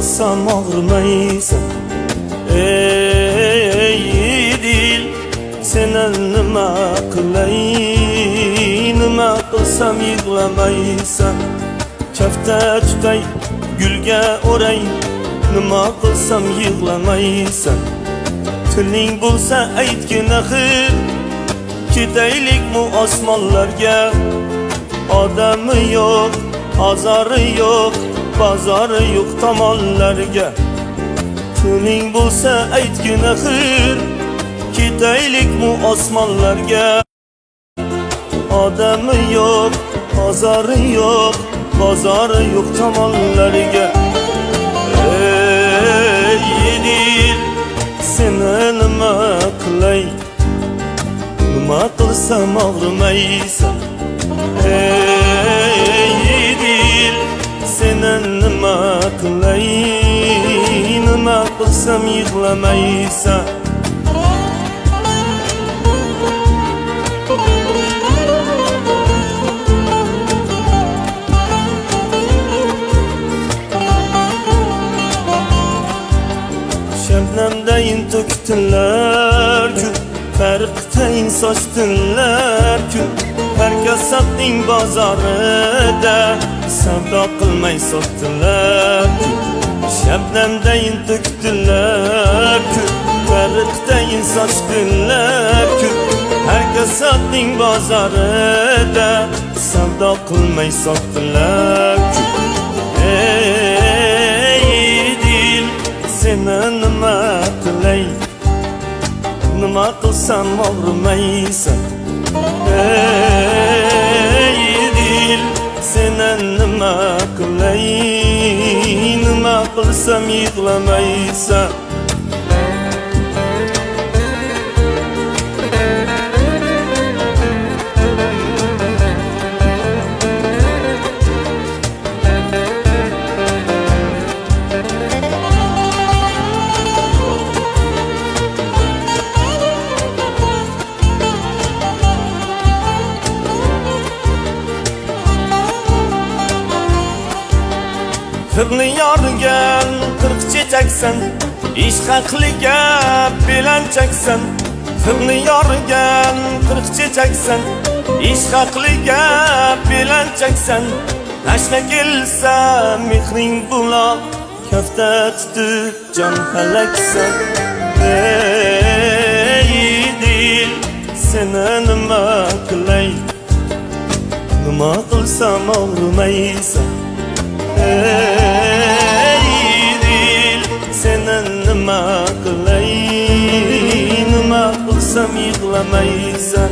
qilsam og'rimaysan. Ey dil, seni nima qilay, nima qilsam yig'lamaysan. Kafta tutay, gulga o'ray, nima qilsam yig'lamaysan. Tiling bo'lsa aytgin axir, ketaylikmi osmonlarga. Odami yo'q, azori yo'q, bozori yo'q tomonlarga. Tiling bo'lsa aytgin axir, ketaylikmi osmonlarga. Odami yo'q, azori yo'q, bozori yo'q tomonlarga. Ey dil, seni nima qilay, nima qilsam og'rimaysan. Ey dil, seni nima qilay, nima qilsam yig'lamaysan. Şebnemdeyin töktünler gün, farqdayin sochdilar kun. Herkes satding bozorida, savdo qilmay sotdilar kun. Şebnemdeyin töktünler gün, farqdayin sochdilar kun. Herkes satding bozorida, savdo qilmay sotdilar kun. Seni nima qilay, nima qilsam og'rimaysan. Ey dil, seni nima qilay, nima qilsam yig'lamaysan. Qirni yorgan qirq chechaksan, ish haqli gap belanchaksan. Qirni yorgan qirq chechaksan, ish haqli gap belanchaksan. Tashna kelsa mehring buloq, kafta tutib jon halaksan. Ey dil, seni nima qilay, nima qilsam og'rimaysan. Ey dil, seni nima qilay, nima qilsam yig'lamaysan.